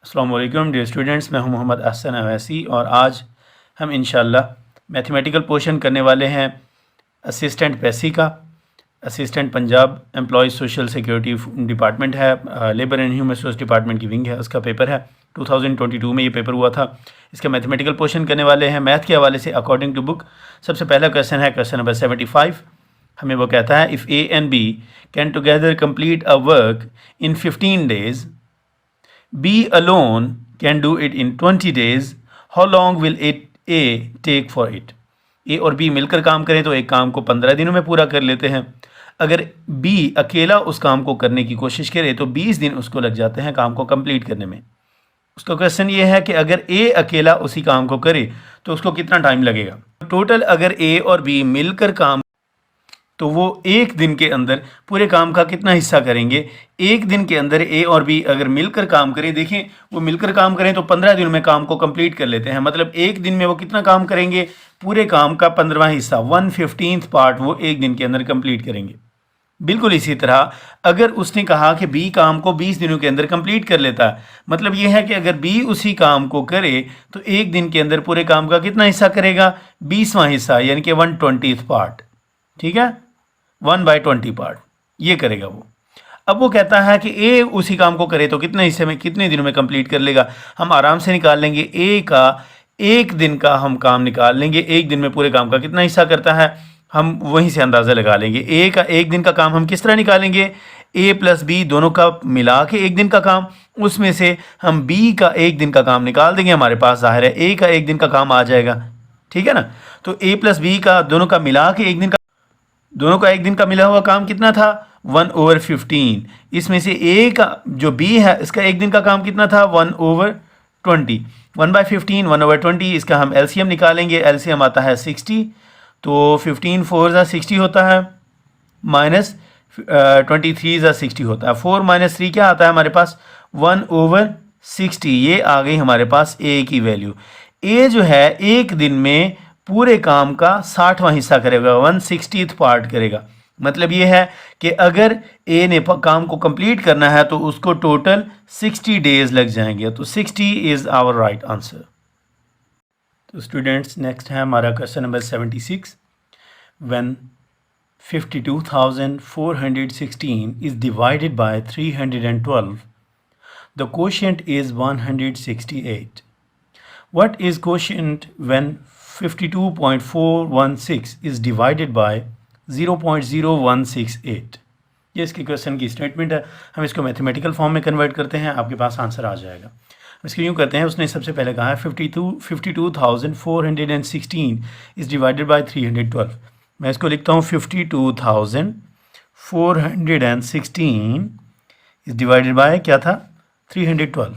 अस्सलाम वालेकुम dear students, मैं हूं मोहम्मद अहसन अवैसी और आज हम इंशाल्लाह मैथमेटिकल पोर्शन करने वाले हैं असिस्टेंट पैसी का। Assistant Punjab employees social security department है, labour and human resource department की विंग है, उसका पेपर है। 2022 में ये पेपर हुआ था। इसका मैथमेटिकल पोर्शन करने वाले हैं मैथ के हवाले से अकॉर्डिंग टू बुक। सबसे पहला क्वेश्चन है क्वेश्चन नंबर 75। हमें वो कहता है if A and B can together complete a work in 15 days, B alone can do it in 20 days. How long will it A take for it? A और B मिलकर काम करें तो एक काम को 15 दिनों में पूरा कर लेते हैं। अगर B अकेला उस काम को करने की कोशिश करे तो 20 दिन उसको लग जाते हैं काम को कंप्लीट करने में। उसका क्वेश्चन ये है कि अगर A अकेला उसी काम को करे तो उसको कितना टाइम लगेगा। टोटल अगर A और B मिलकर काम तो वो एक दिन के अंदर पूरे काम का कितना हिस्सा करेंगे। एक दिन के अंदर ए और बी अगर मिलकर काम करें, देखें वो मिलकर काम करें तो 15 दिनों में काम को कंप्लीट कर लेते हैं। मतलब एक दिन में वो कितना काम करेंगे, पूरे काम का 15वां हिस्सा 1/15 पार्ट वो एक दिन के अंदर कंप्लीट करेंगे। बिल्कुल इसी तरह अगर उसने कहा कि बी काम को 20 दिनों के अंदर कंप्लीट कर लेता है, मतलब ये है कि अगर बी उसी काम को करे तो एक दिन के अंदर पूरे काम का कितना हिस्सा करेगा, 20वां हिस्सा, यानी कि 1/20 पार्ट। ठीक है, 1/20 पार्ट ये करेगा वो। अब वो कहता है कि ए उसी काम को करे तो कितने हिस्से में कितने दिनों में कंप्लीट कर लेगा। हम आराम से निकाल लेंगे, ए का एक दिन का हम काम निकाल लेंगे, एक दिन में पूरे काम का कितना हिस्सा करता है हम वहीं से अंदाज़ा लगा लेंगे। ए का एक दिन का काम हम किस तरह निकालेंगे, ए प्लस बी दोनों का मिला के एक दिन का काम, उसमें से हम बी का एक दिन का काम निकाल देंगे, हमारे पास जाहिर है ए का एक दिन का काम आ जाएगा। ठीक है ना, तो ए प्लस बी का दोनों का मिला के एक दिन का, दोनों का एक दिन का मिला हुआ काम कितना था 1/15। इसमें से ए का जो बी है इसका एक दिन का काम कितना था 1/20। 1/15 1/20, इसका हम एलसीएम निकालेंगे। एलसीएम आता है 60, तो 15 4 60 होता है, माइनस 23 60 होता है। 4 - 3 क्या आता है हमारे पास 1/60। ये आ गई हमारे पास ए की वैल्यू। ए जो है एक दिन में पूरे काम का 60वां हिस्सा करेगा, 1/60 पार्ट करेगा। मतलब ये है कि अगर ए ने काम को कंप्लीट करना है तो उसको टोटल 60 डेज लग जाएंगे। तो 60 इज़ आवर राइट आंसर। तो स्टूडेंट्स नेक्स्ट है हमारा question number 76। When 52,416 is divided by 312, the quotient is 168. What is quotient when 52.416 is divided by 0.0168? ये इसके क्वेश्चन की स्टेटमेंट है। हम इसको मैथमेटिकल फॉर्म में कन्वर्ट करते हैं, आपके पास आंसर आ जाएगा। इसको यूँ करते हैं, उसने सबसे पहले कहा है 52,416 इज़ डिवाइडेड बाय 312। मैं इसको लिखता हूँ 52,416 इज़ डिवाइडेड बाय क्या था 312।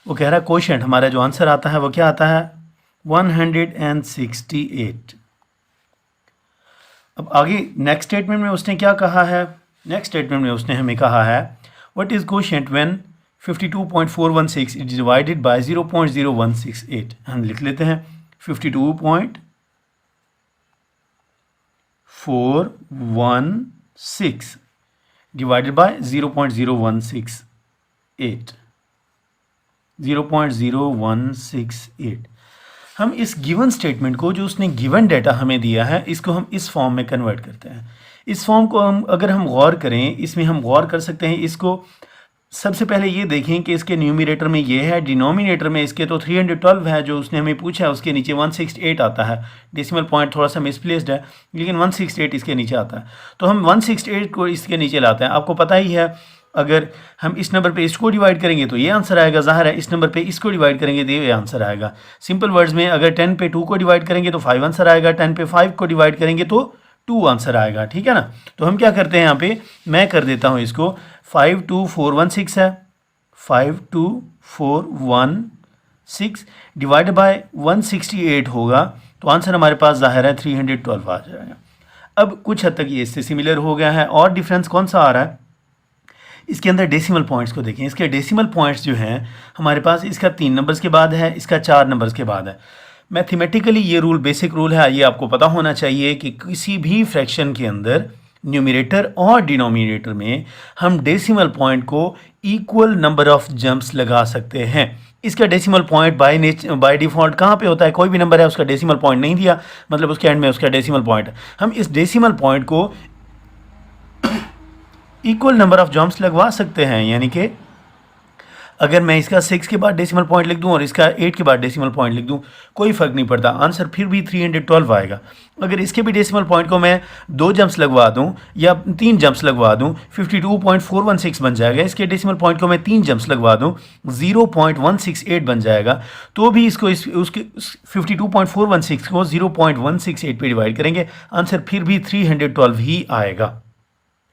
वो कह रहा है क्वोशंट हमारा जो आंसर आता है वो क्या आता है 168। अब आगे नेक्स्ट स्टेटमेंट में उसने क्या कहा है, नेक्स्ट स्टेटमेंट में उसने हमें कहा है what is quotient when 52.416 is divided by 0.0168। हम लिख लेते हैं 52.416 डिवाइडेड बाय 0.0168। 0.0168। हम इस गिवन स्टेटमेंट को, जो उसने गिवन डाटा हमें दिया है, इसको हम इस फॉर्म में कन्वर्ट करते हैं। इस फॉर्म को हम अगर हम गौर करें, इसमें हम गौर कर सकते हैं। इसको सबसे पहले ये देखें कि इसके न्यूमरेटर में ये है, डिनोमिनेटर में इसके तो 312 है जो उसने हमें पूछा है, उसके नीचे 168 आता है। डेसिमल पॉइंट थोड़ा सा मिसप्लेस्ड है, लेकिन 168 इसके नीचे आता है। तो हम 168 को इसके नीचे लाते हैं। आपको पता ही है अगर हम इस नंबर पे इसको डिवाइड करेंगे तो ये आंसर आएगा, ज़ाहिर है इस नंबर पे इसको डिवाइड करेंगे तो ये आंसर आएगा। सिंपल वर्ड्स में अगर 10 पे 2 को डिवाइड करेंगे तो 5 आंसर आएगा, 10 पे 5 को डिवाइड करेंगे तो 2 आंसर आएगा। ठीक है ना, तो हम क्या करते हैं यहाँ पे, मैं कर देता हूँ इसको 52416 है, 52416 डिवाइड बाय 168 होगा, तो आंसर हमारे पास ज़ाहिर है 312 आ जाएगा। अब कुछ हद तक ये इससे सिमिलर हो गया है। और डिफरेंस कौन सा आ रहा है, इसके अंदर डेसिमल पॉइंट्स को देखें। इसके डेसिमल पॉइंट्स जो हैं हमारे पास, इसका 3 नंबर्स के बाद है, इसका 4 नंबर्स के बाद है। मैथमेटिकली ये रूल बेसिक रूल है, ये आपको पता होना चाहिए कि किसी भी फ्रैक्शन के अंदर न्यूमरेटर और डिनोमिनेटर में हम डेसिमल पॉइंट को इक्वल नंबर ऑफ जंप्स लगा सकते हैं। इसका डेसिमल पॉइंट बाय डिफ़ॉल्ट कहाँ पे होता है? कोई भी नंबर है उसका डेसिमल पॉइंट नहीं दिया, मतलब उसके एंड में उसका डेसिमल पॉइंट। हम इस डेसिमल पॉइंट को इक्वल नंबर ऑफ जंप्स लगवा सकते हैं, यानी कि अगर मैं इसका 6 के बाद डेसिमल पॉइंट लिख दूं और इसका 8 के बाद डेसिमल पॉइंट लिख दूं, कोई फ़र्क नहीं पड़ता, आंसर फिर भी 312 आएगा। अगर इसके भी डेसिमल पॉइंट को मैं 2 जंप्स लगवा दूं या 3 जंप्स लगवा दूं, 52.416 बन जाएगा। इसके डेसिमल पॉइंट को मैं 3 जंप्स लगवा दूं, 0.168 बन जाएगा। तो भी इसको उसके 52.416 को 0.168 पे डिवाइड करेंगे, आंसर फिर भी 312 ही आएगा।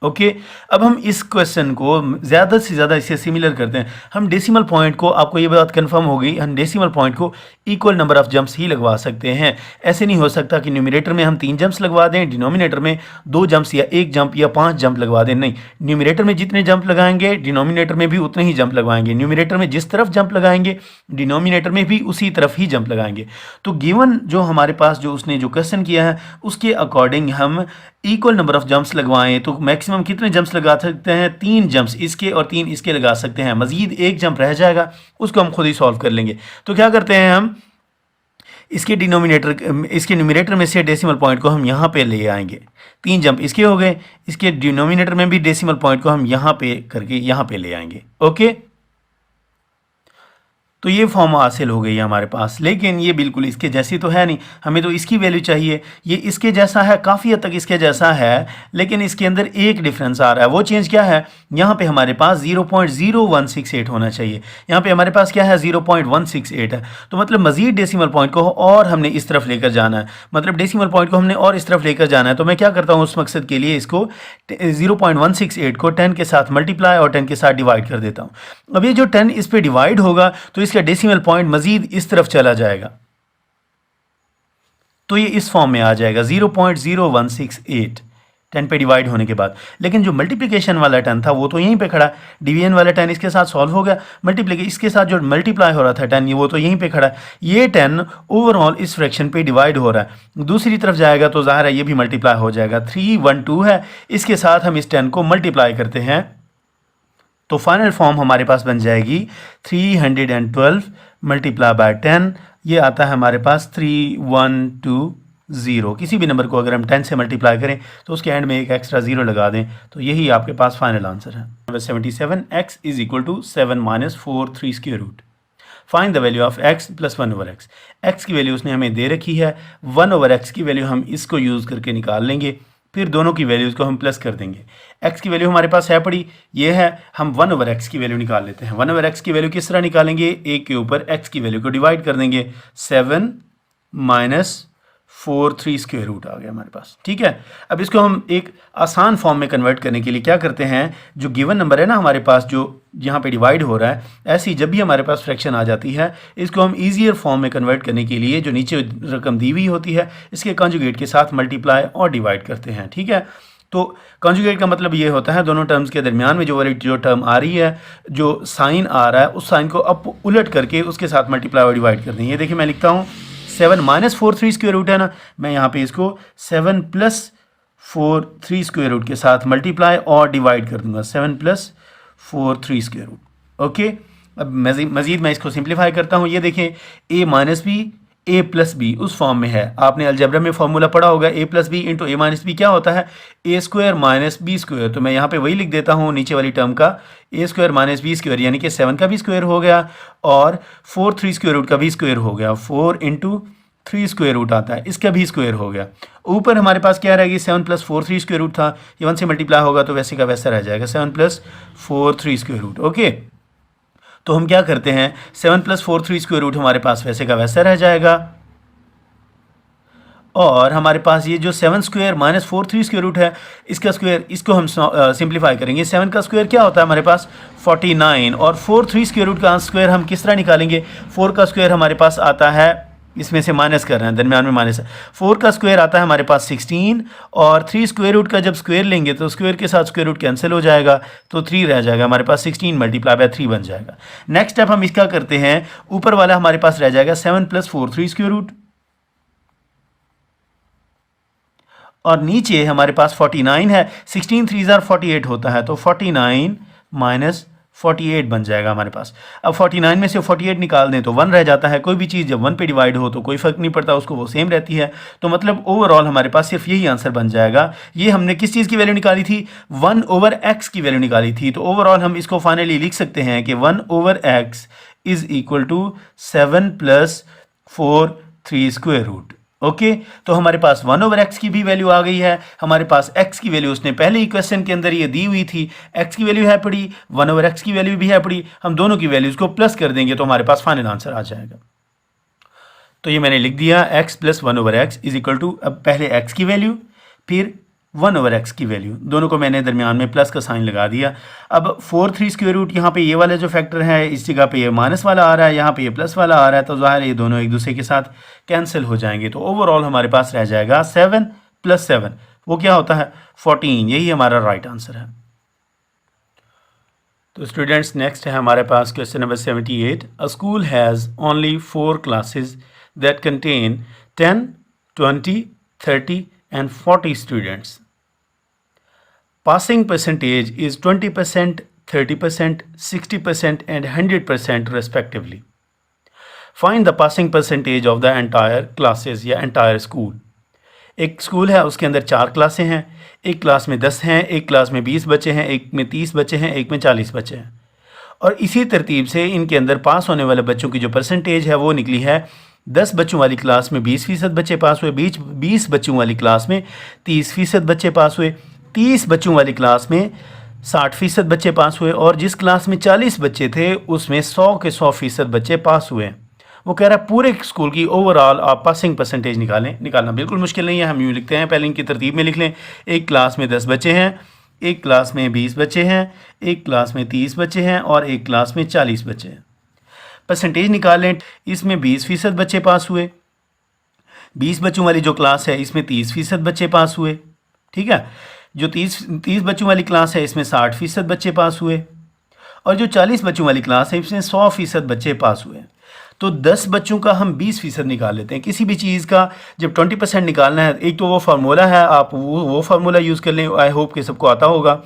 ओके अब हम इस क्वेश्चन को ज़्यादा से ज़्यादा इससे सिमिलर करते हैं। हम डेसिमल पॉइंट को, आपको ये बात कंफर्म हो गई, हम डेसिमल पॉइंट को इक्वल नंबर ऑफ जंप्स ही लगवा सकते हैं। ऐसे नहीं हो सकता कि न्यूमरेटर में हम 3 जंप्स लगवा दें, डिनोमिनेटर में 2 जंप्स या 1 जंप या 5 जंप लगवा दें। नहीं, न्यूमरेटर में जितने जंप लगाएंगे डिनोमिनेटर में भी उतने ही जंप लगवाएंगे। न्यूमरेटर में जिस तरफ जंप लगाएंगे डिनोमिनेटर में भी उसी तरफ ही जंप लगाएंगे। तो गिवन जो हमारे पास जो उसने जो क्वेश्चन किया है उसके अकॉर्डिंग हम इक्वल नंबर ऑफ जंप्स लगवाएं तो मैक्सिमम कितने जंप्स लगा सकते हैं? 3 जंप्स इसके और 3 इसके लगा सकते हैं। मजीद 1 जंप रह जाएगा, उसको हम खुद ही सॉल्व कर लेंगे। तो क्या करते हैं, हम इसके न्यूमरेटर में से डेसिमल पॉइंट को हम यहाँ पे ले आएंगे। 3 जंप इसके हो गए, इसके डिनोमिनेटर में भी डेसिमल पॉइंट को हम यहाँ पे करके यहाँ पे ले आएंगे। ओके, तो ये फॉर्म हासिल हो गई है हमारे पास, लेकिन ये बिल्कुल इसके जैसी तो है नहीं, हमें तो इसकी वैल्यू चाहिए। ये इसके जैसा है, काफ़ी हद तक इसके जैसा है, लेकिन इसके अंदर एक डिफरेंस आ रहा है। वो चेंज क्या है? यहाँ पे हमारे पास 0.0168 होना चाहिए, यहाँ पे हमारे पास क्या है? 0.168 है। तो मतलब मजीद डेसिमल पॉइंट को और हमने इस तरफ लेकर जाना है, मतलब डेसिमल पॉइंट को हमने और इस तरफ लेकर जाना है। तो मैं क्या करता हूँ उस मकसद के लिए, इसको 0.168 को 10 के साथ मल्टीप्लाई और 10 के साथ डिवाइड कर देता हूँ। अब ये जो 10 इस पर डिवाइड होगा तो इसका डेसिमल पॉइंट मजीद इस तरफ चला जाएगा, तो ये इस फॉर्म में आ जाएगा 0.0168 10 पे डिवाइड होने के बाद। लेकिन जो मल्टीप्लिकेशन वाला 10 था वो तो यहीं पे खड़ा, डिवीजन वाला 10 इसके साथ सॉल्व हो गया, मल्टीप्लिकेशन इसके साथ जो मल्टीप्लाई हो रहा था 10 वो तो यहीं पे खड़ा। ये 10 ओवरऑल इस फ्रैक्शन पे डिवाइड हो रहा है, दूसरी तरफ जाएगा तो जाहिर है ये भी मल्टीप्लाई हो जाएगा। 312 है, इसके साथ हम इस 10 को मल्टीप्लाई करते हैं तो फाइनल फॉर्म हमारे पास बन जाएगी 312 मल्टीप्लाई बाय 10, ये आता है हमारे पास 3120। किसी भी नंबर को अगर हम 10 से मल्टीप्लाई करें तो उसके एंड में एक एक्स्ट्रा 0 लगा दें तो यही आपके पास फाइनल आंसर है। Number 77, x is equal to 7 minus 4 3 square root. Find the value of x plus 1 over x. X की वैल्यू उसने हमें दे रखी है, 1 ओवर एक्स की वैल्यू हम इसको यूज़ करके निकाल लेंगे, फिर दोनों की वैल्यूज़ को हम प्लस कर देंगे। x की वैल्यू हमारे पास है पड़ी, ये है, हम 1 ओवर एक्स की वैल्यू निकाल लेते हैं। 1 ओवर एक्स की वैल्यू किस तरह निकालेंगे? एक के ऊपर x की वैल्यू को डिवाइड कर देंगे, 7 माइनस 4 3 स्क्वायर रूट आ गया हमारे पास। ठीक है, अब इसको हम एक आसान फॉर्म में कन्वर्ट करने के लिए क्या करते हैं, जो गिवन नंबर है ना हमारे पास जो यहाँ पे डिवाइड हो रहा है, ऐसी जब भी हमारे पास फ्रैक्शन आ जाती है इसको हम ईजियर फॉर्म में कन्वर्ट करने के लिए जो नीचे रकम दी हुई होती है इसके कॉन्जुगेट के साथ मल्टीप्लाई और डिवाइड करते हैं। ठीक है, तो कॉन्जुगेट का मतलब ये होता है दोनों टर्म्स के दरमियान में जो टर्म आ रही है, जो साइन आ रहा है उस साइन को अप उलट करके उसके साथ मल्टीप्लाई और डिवाइड कर दें। ये देखिए मैं लिखता हूँ 7 माइनस 4 3 स्क्वायर रूट है ना, मैं यहाँ पे इसको 7 प्लस 4 3 स्क्वायर रूट के साथ मल्टीप्लाई और डिवाइड कर दूंगा, 7 प्लस 4 3 स्क्वायर रूट। ओके, अब मज़ीद मैं इसको सिंप्लीफाई करता हूँ। ये देखें a minus B a plus B उस फॉर्म में है, आपने अलजेब्रा में फॉर्मूला पढ़ा होगा, a plus B into A minus B क्या होता है? a square minus B square. तो मैं यहाँ पे वही लिख देता हूँ नीचे वाली टर्म का, a square minus B square, यानी कि 7 का भी स्क्वायर हो गया और 4 3 स्क्वायर रूट का भी स्क्वायर हो गया, 4 इंटू 3 स्क्वायर रूट आता है, इसका भी स्क्वायर हो गया। ऊपर हमारे पास क्या रहेगी? 7 प्लस 4 3 स्क्वायर रूट था, ये 1 से मल्टीप्लाई होगा तो वैसे का वैसा रह जाएगा, 7 प्लस 4 3 स्क्वायर रूट। ओके, तो हम क्या करते हैं, 7 प्लस 4 3 स्क्वायर रूट हमारे पास वैसे का वैसा रह जाएगा और हमारे पास ये जो 7 स्क्वायर माइनस 4 3 स्क्वायर रूट है इसका स्क्वायर, इसको हम सिंप्लीफाई करेंगे। 7 का स्क्वायर क्या होता है हमारे पास? 49 और 4 3 स्क्वायर रूट का स्क्वायर हम किस तरह निकालेंगे? 4 का स्क्वायर हमारे पास आता है, इसमें से माइनस कर रहे हैं, दरमियान में माइनस है, 4 का स्क्वायर आता है हमारे पास 16 और 3 स्क्वायर रूट का जब स्क्वायर लेंगे तो स्क्वायर के साथ स्क्वायर रूट कैंसिल हो जाएगा तो 3 रह जाएगा हमारे पास, 16 मल्टीप्लाई बाय 3 बन जाएगा। नेक्स्ट स्टेप हम इसका करते हैं, ऊपर वाला हमारे पास रह जाएगा 7 प्लस 4 3 स्क्वायर रूट और नीचे हमारे पास 49 है, 16 3 ज़ार 48 होता है, तो 49 माइनस 48 बन जाएगा हमारे पास। अब 49 में से 48 निकाल दें तो 1 रह जाता है। कोई भी चीज़ जब 1 पे डिवाइड हो तो कोई फ़र्क नहीं पड़ता, उसको वो सेम रहती है। तो मतलब ओवरऑल हमारे पास सिर्फ यही आंसर बन जाएगा। ये हमने किस चीज़ की वैल्यू निकाली थी? 1/x की वैल्यू निकाली थी। तो ओवरऑल हम इसको फाइनली लिख सकते हैं कि 1/x is equal to 7 + 4 3 square root. Okay, तो हमारे पास 1/x की भी वैल्यू आ गई है, हमारे पास x की वैल्यू उसने पहले ही क्वेश्चन के अंदर ये दी हुई थी, x की वैल्यू है पड़ी, 1/x की वैल्यू भी है पड़ी। हम दोनों की वैल्यूज़ को प्लस कर देंगे तो हमारे पास फाइनल आंसर आ जाएगा। तो ये मैंने लिख दिया, x + 1/x is equal to, अब पहले x की वैल्यू फिर 1/x की वैल्यू, दोनों को मैंने दरमियान में प्लस का साइन लगा दिया। अब 4 3 स्क्वायर रूट, यहाँ पे ये वाला जो फैक्टर है इस जगह पे ये माइनस वाला आ रहा है, यहाँ पे ये प्लस वाला आ रहा है, तो ज़ाहिर है ये दोनों एक दूसरे के साथ कैंसिल हो जाएंगे। तो ओवरऑल हमारे पास रह जाएगा 7 + 7, वो क्या होता है? 14। यही हमारा राइट आंसर है। तो स्टूडेंट्स, नेक्स्ट है हमारे पास question number 78। A school has only 4 classes that contain 10, 20, 30 and 40 students. Passing percentage is 20%, 30%, 60% and 100% respectively. Find the passing percentage of the entire classes या entire school. एक स्कूल है, उसके अंदर 4 क्लासें हैं, एक क्लास में 10 हैं, एक क्लास में 20 बच्चे हैं, एक में 30 बच्चे हैं, एक में 40 बच्चे हैं। और इसी तरतीब से इनके अंदर पास होने वाले बच्चों की जो परसेंटेज है वो निकली है, 10 बच्चों वाली क्लास में 20% बच्चे पास हुए, 20 बच्चों वाली क्लास में 30% बच्चे पास हुए, 30 बच्चों वाली क्लास में 60% बच्चे पास हुए, और जिस क्लास में 40 बच्चे थे उसमें 100 के 100% बच्चे पास हुए। वो कह रहा है पूरे स्कूल की ओवरऑल आप पासिंग परसेंटेज निकालें। निकालना बिल्कुल मुश्किल नहीं है, हम यूँ लिखते हैं, पहले इनकी तरतीब में लिख लें। एक क्लास में 10 बच्चे हैं, एक क्लास में 20 बच्चे हैं, एक क्लास में 30 बच्चे हैं और एक क्लास में 40 बच्चे हैं। परसेंटेज निकाल लें। इसमें 20% बच्चे पास हुए, 20 बच्चों वाली जो क्लास है इसमें 30% बच्चे पास हुए, ठीक है। जो 30 बच्चों वाली क्लास है इसमें 60% बच्चे पास हुए, और जो 40 बच्चों वाली क्लास है इसमें 100% बच्चे पास हुए। तो 10 बच्चों का हम 20% निकाल लेते हैं। किसी भी चीज़ का जब 20% निकालना है, एक तो वो फार्मूला है, आप वो फार्मूला यूज़ कर लें, आई होप कि सबको आता होगा।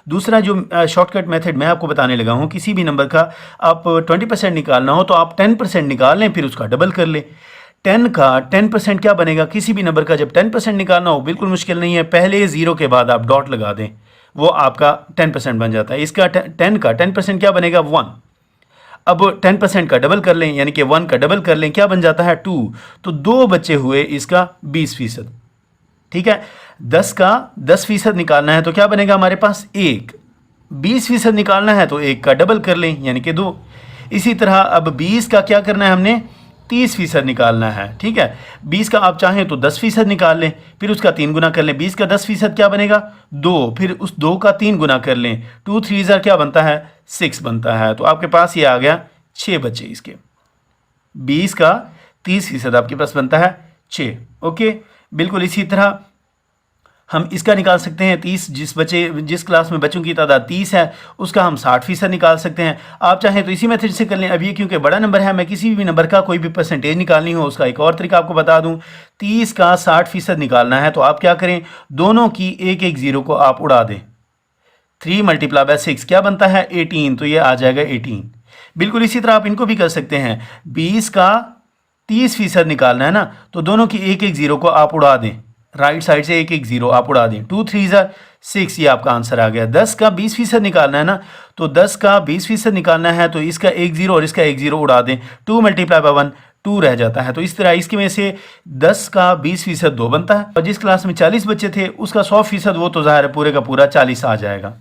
दूसरा जो शॉर्टकट मेथड मैं आपको बताने लगा हूँ, किसी भी नंबर का आप 20% निकालना हो तो आप 10% निकाल लें, फिर उसका डबल कर लें। 10 का 10% क्या बनेगा? किसी भी नंबर का जब 10% निकालना हो बिल्कुल मुश्किल नहीं है, पहले 0 के बाद आप डॉट लगा दें, वो आपका 10% बन जाता है। इसका 10 का 10% क्या बनेगा? 1। अब 10% का डबल कर लें, यानी कि 1 का डबल कर लें, क्या बन जाता है? 2। तो 2 बच्चे हुए, इसका 20%, ठीक है। 10 का 10% निकालना है तो क्या बनेगा हमारे पास? 1। 20% निकालना है तो 1 का डबल कर लें, यानी कि 2। इसी तरह अब 20 का क्या करना है हमने? 30% निकालना है, ठीक है। 20 का आप चाहें तो 10% निकाल लें, फिर उसका 3 गुना कर लें। 20 का 10% क्या बनेगा? 2, फिर उस 2 का 3 गुना कर लें, 2 3 ज़ार क्या बनता है? 6 बनता है। तो आपके पास ये आ गया 6 बच्चे इसके। 20 का 30% आपके पास बनता है 6। ओके, बिल्कुल इसी तरह हम इसका निकाल सकते हैं। 30 जिस क्लास में बच्चों की तादाद 30 है उसका हम 60% निकाल सकते हैं। आप चाहें तो इसी मेथड से कर लें। अब ये क्योंकि बड़ा नंबर है, मैं किसी भी नंबर का कोई भी परसेंटेज निकालनी हो उसका एक और तरीका आपको बता दूं। 30 का 60% निकालना है तो आप क्या करें? दोनों की एक एक ज़ीरो को आप उड़ा दें। 3 × 6 क्या बनता है? 18, तो ये आ जाएगा 18। बिल्कुल इसी तरह आप इनको भी कर सकते हैं। 20 का 30% निकालना है ना, तो दोनों की एक एक ज़ीरो को आप उड़ा दें, राइट साइड से एक एक ज़ीरो आप उड़ा दें। 2 3 ज़ार 6, ये आपका आंसर आ गया। 10 का 20% निकालना है ना, तो 10 का 20% निकालना है तो इसका एक ज़ीरो और इसका एक ज़ीरो उड़ा दें। 2 × 1 2 रह जाता है। तो इस तरह इसकी में से 10 का 20% 2 बनता है, और जिस क्लास में 40 बच्चे थे उसका 100% वो तो ज़ाहिर है पूरे का पूरा 40 आ जाएगा।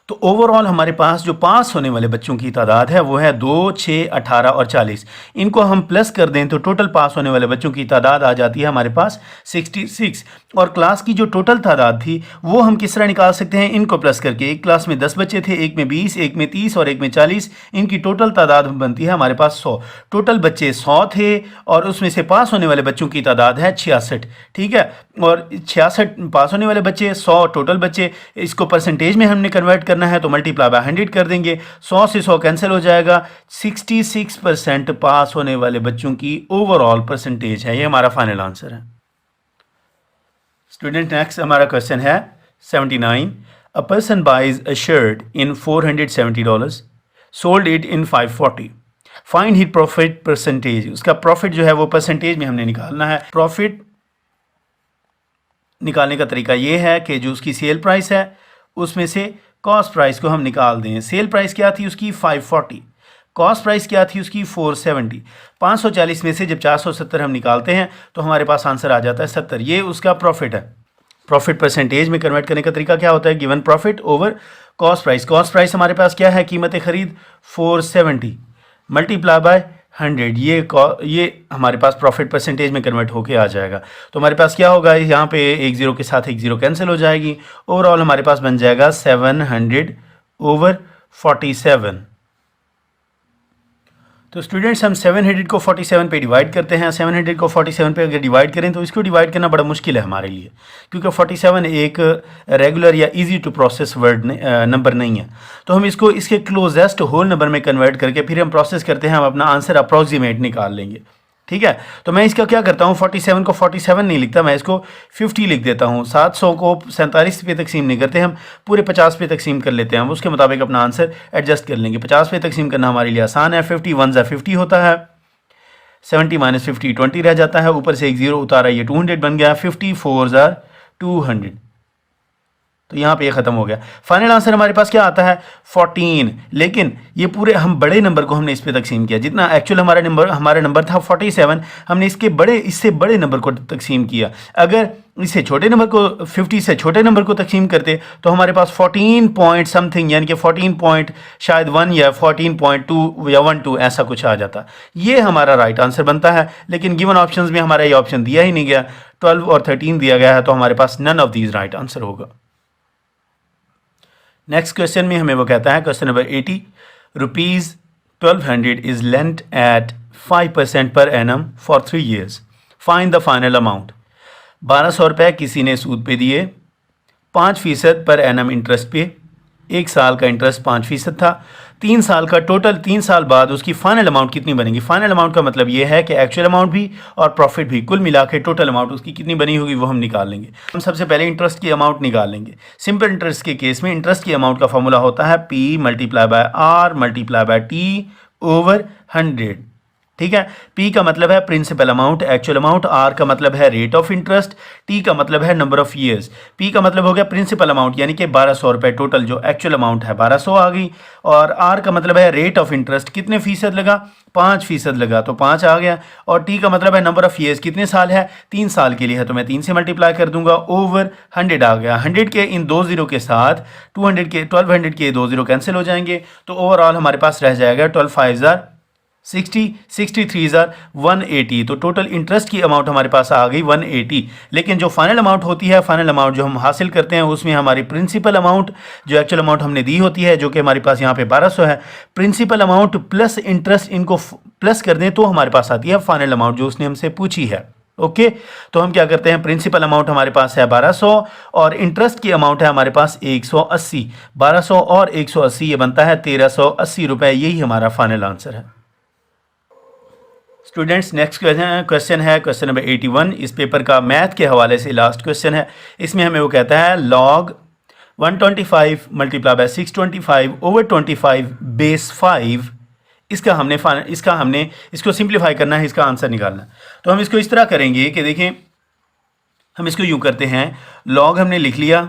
तो ओवरऑल हमारे पास जो पास होने वाले बच्चों की तादाद है वो है 2, 6, 18 और 40। इनको हम प्लस कर दें तो टोटल पास होने वाले बच्चों की तादाद आ जाती है हमारे पास 66। और क्लास की जो टोटल तादाद थी वो हम किस तरह निकाल सकते हैं? इनको प्लस करके। एक क्लास में 10 बच्चे थे, एक में 20, एक में 30 और एक में 40। इनकी टोटल तादाद बनती है हमारे पास 100। टोटल बच्चे 100 थे और उसमें से पास होने वाले बच्चों की तादाद है 66, ठीक है। और 66 पास होने वाले बच्चे, 100 टोटल बच्चे। इसको परसेंटेज में हमने कन्वर्ट करना है तो मल्टीप्लाई बाय 100 कर देंगे। 100 से 100 कैंसिल हो जाएगा। 66% पास होने वाले बच्चों की ओवरऑल परसेंटेज है। ये हमारा फाइनल आंसर है। स्टूडेंट नेक्स्ट हमारा क्वेश्चन है 79। A person buys a shirt in $470, sold it in 540, find its profit percentage. उसका प्रॉफिट जो है वो परसेंटेज में हमने निकालना है। प्रॉफिट निकालने का तरीका ये है कि जो उसकी सेल प्राइस है उसमें से कॉस्ट प्राइस को हम निकाल दें। सेल प्राइस क्या थी उसकी 540, कॉस्ट प्राइस क्या थी उसकी 470। 540 में से जब 470 हम निकालते हैं तो हमारे पास आंसर आ जाता है 70। ये उसका प्रॉफिट है। प्रॉफिट परसेंटेज में कन्वर्ट करने का तरीका क्या होता है? Given profit over cost price. Cost price हमारे पास क्या है? कीमत खरीद 470 मल्टीप्लाई बाय 100। ये हमारे पास प्रॉफिट परसेंटेज में कन्वर्ट होके आ जाएगा। तो हमारे पास क्या होगा? यहाँ पे एक ज़ीरो के साथ एक ज़ीरो कैंसिल हो जाएगी। ओवरऑल हमारे पास बन जाएगा 700/47। तो स्टूडेंट्स हम 700 को 47 पे डिवाइड करते हैं। 700 को 47 पे अगर डिवाइड करें तो इसको डिवाइड करना बड़ा मुश्किल है हमारे लिए, क्योंकि 47 एक रेगुलर या easy to process word number नहीं है। तो हम इसको इसके क्लोजेस्ट होल नंबर में कन्वर्ट करके फिर हम प्रोसेस करते हैं, हम अपना आंसर अप्रॉक्सीमेट निकाल लेंगे। ठीक है, तो मैं इसका क्या करता हूँ, 47 को 47 नहीं लिखता, मैं इसको 50 लिख देता हूँ। 700 को 47 पे तकसीम नहीं करते, हम पूरे 50 पे तकसीम कर लेते हैं। हम उसके मुताबिक अपना आंसर एडजस्ट कर लेंगे। 50 पे तकसीम करना हमारे लिए आसान है। 50 1 ज़ा 50 होता है, 70 - 50 20 रह जाता है, ऊपर से एक ज़ीरो उतारा, ये 200 बन गया। 50 4 ज़ा 200, तो यहाँ पे ये ख़त्म हो गया। फाइनल आंसर हमारे पास क्या आता है? 14। लेकिन ये पूरे हम बड़े नंबर को हमने इस पे तकसीम किया, जितना एक्चुअल हमारा नंबर था 47, हमने इससे बड़े नंबर को तकसीम किया। अगर इससे छोटे नंबर को 50 से छोटे नंबर को तकसीम करते तो हमारे पास 14 पॉइंट समथिंग, यानी कि 14 पॉइंट शायद 1 या 14.2 या 12 ऐसा कुछ आ जाता। ये हमारा राइट आंसर बनता है। लेकिन गिवन ऑप्शंस में हमारा ये ऑप्शन दिया ही नहीं गया, 12 और 13 दिया गया है, तो हमारे पास none of these right answer होगा। नेक्स्ट क्वेश्चन में हमें वो कहता है, question number 80, ₹1200 is lent at 5% per annum for 3 years, find the final amount. 1200 रुपये किसी ने सूद पे दिए, 5% पर एनम इंटरेस्ट पे, 1 साल का इंटरेस्ट 5% था, 3 साल का टोटल, 3 साल बाद उसकी फाइनल अमाउंट कितनी बनेगी? फाइनल अमाउंट का मतलब ये है कि एक्चुअल अमाउंट भी और प्रॉफिट भी, कुल मिला के टोटल अमाउंट उसकी कितनी बनी होगी वो हम निकाल लेंगे। हम सबसे पहले इंटरेस्ट की अमाउंट निकाल लेंगे। सिंपल इंटरेस्ट के केस में इंटरेस्ट की अमाउंट का फॉर्मूला होता है P × R × T ओवर 100। ठीक है, P का मतलब है principal amount, actual amount, R का मतलब है रेट ऑफ इंटरेस्ट, T का मतलब है नंबर ऑफ ईयर्स। P का मतलब हो गया प्रिंसिपल अमाउंट, यानी कि 1200 रुपये टोटल जो एक्चुअल अमाउंट है 1200 आ गई, और R का मतलब है रेट ऑफ इंटरेस्ट, कितने फीसद लगा? 5% लगा, तो 5 आ गया। और T का मतलब है नंबर ऑफ ईयर्स, कितने साल है? 3 साल के लिए है, तो मैं 3 से मल्टीप्लाई कर दूंगा, ओवर 100 आ गया। 100 के इन 2 ज़ीरो के साथ 1200 के 2 ज़ीरो कैंसिल हो जाएंगे, तो ओवरऑल हमारे पास रह जाएगा 12 5 ज़ा 60, 63 ज़ा 180। तो टोटल इंटरेस्ट की अमाउंट हमारे पास आ गई 180। लेकिन जो फाइनल अमाउंट होती है, फाइनल अमाउंट जो हम हासिल करते हैं, उसमें हमारी प्रिंसिपल अमाउंट जो एक्चुअल अमाउंट हमने दी होती है, जो कि हमारे पास यहाँ पे 1200 है, प्रिंसिपल अमाउंट प्लस इंटरेस्ट, इनको प्लस कर दें तो हमारे पास आती है फाइनल अमाउंट जो उसने हमसे पूछी है। ओके, तो हम क्या करते हैं, प्रिंसिपल अमाउंट हमारे पास है 1200 और इंटरेस्ट की अमाउंट है हमारे पास 180। 1200 और 180 ये बनता है 1380 रुपये। यही हमारा फाइनल आंसर है। स्टूडेंट्स नेक्स्ट क्वेश्चन है क्वेश्चन नंबर 81। इस पेपर का मैथ के हवाले से लास्ट क्वेश्चन है। इसमें हमें वो कहता है log 125 × 625 ओवर 25 बेस 5। इसको सिंप्लीफाई करना है, इसका आंसर निकालना। तो हम इसको इस तरह करेंगे कि देखें, हम इसको यूँ करते हैं, log हमने लिख लिया,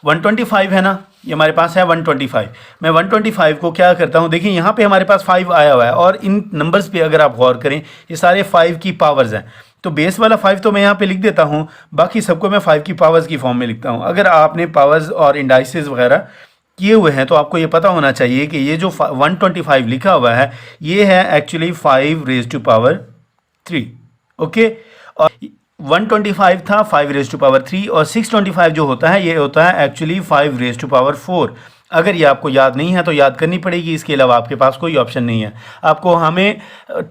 125 है ना, ये हमारे पास है 125। मैं 125 को क्या करता हूँ, देखिए यहाँ पे हमारे पास 5 आया हुआ है, और इन नंबर्स पे अगर आप गौर करें, ये सारे 5 की पावर्स हैं। तो बेस वाला 5 तो मैं यहाँ पे लिख देता हूँ, बाकी सबको मैं 5 की पावर्स की फॉर्म में लिखता हूँ। अगर आपने पावर्स और इंडाइसेस वगैरह किए हुए हैं तो आपको ये पता होना चाहिए कि ये जो 125 लिखा हुआ है, ये है एक्चुअली 5⁻³ ओके, और 125 था 5⁻³ और 625 जो होता है ये होता है एक्चुअली 5⁻⁴। अगर ये आपको याद नहीं है तो याद करनी पड़ेगी, इसके अलावा आपके पास कोई ऑप्शन नहीं है। आपको हमें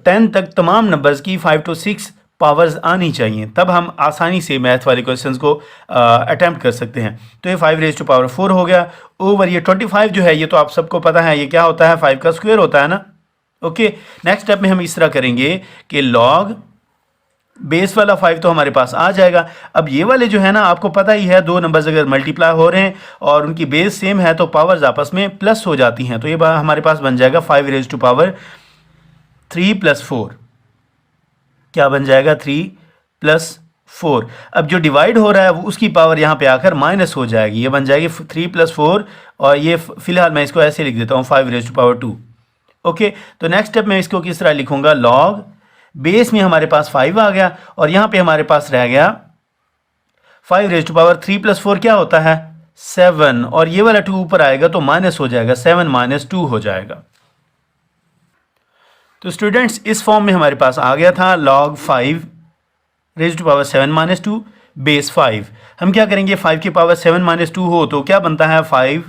10 तक तमाम नंबर्स की 5 to 6 पावर्स आनी चाहिए, तब हम आसानी से मैथ वाले क्वेश्चंस को अटैम्प्ट कर सकते हैं। तो ये 5⁻⁴ हो गया, ओवर ये 25 जो है, ये तो आप सबको पता है ये क्या होता है, 5 का स्क्वायर होता है ना। ओके, नेक्स्ट स्टेप में हम इस तरह करेंगे कि log बेस वाला 5 तो हमारे पास आ जाएगा। अब ये वाले जो है ना, आपको पता ही है, दो नंबर्स अगर मल्टीप्लाई हो रहे हैं और उनकी बेस सेम है तो पावर्स आपस में प्लस हो जाती हैं। तो ये हमारे पास बन जाएगा 5 रेज़ टू पावर 3 + 4। क्या बन जाएगा? 3 + 4। अब जो डिवाइड हो रहा है वो उसकी पावर यहाँ पे आकर माइनस हो जाएगी, ये बन जाएगी 3 + 4। और ये फिलहाल मैं इसको ऐसे लिख देता हूँ 5 रेज़ टू पावर 2। ओके, तो नेक्स्ट स्टेप में इसको किस तरह लिखूंगा? लॉग बेस में हमारे पास 5 आ गया और यहाँ पे हमारे पास रह गया 5 रेज़ टू पावर 3 + 4 क्या होता है? 7। और ये वाला 2 ऊपर आएगा तो माइनस हो जाएगा, 7 - 2 हो जाएगा। तो स्टूडेंट्स इस फॉर्म में हमारे पास आ गया था log 5 raise to power 7 - 2 base 5। हम क्या करेंगे? 5 की पावर 7 - 2 हो तो क्या बनता है? 5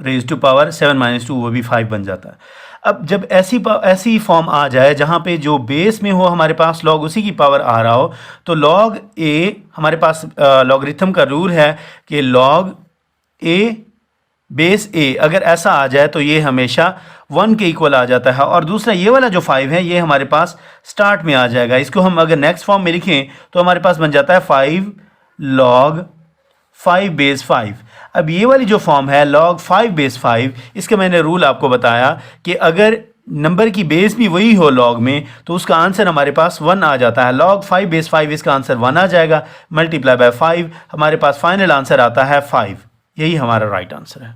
रेज़ टू पावर 7 - 2, वो भी 5 बन जाता है। अब जब ऐसी फॉर्म आ जाए जहाँ पे जो बेस में हो हमारे पास लॉग उसी की पावर आ रहा हो, तो लॉग ए, हमारे पास लॉगरिथम का रूल है कि लॉग ए बेस ए अगर ऐसा आ जाए तो ये हमेशा 1 के इक्वल आ जाता है। और दूसरा ये वाला जो 5 है ये हमारे पास स्टार्ट में आ जाएगा। इसको हम अगर नेक्स्ट फॉर्म में लिखें तो हमारे पास बन जाता है 5 log 5 बेस 5। अब ये वाली जो फॉर्म है log 5 बेस 5, इसका मैंने रूल आपको बताया कि अगर नंबर की बेस भी वही हो लॉग में तो उसका आंसर हमारे पास 1 आ जाता है। log 5 बेस 5 इसका आंसर 1 आ जाएगा, मल्टीप्लाई बाय 5 हमारे पास फाइनल आंसर आता है 5। यही हमारा राइट आंसर है।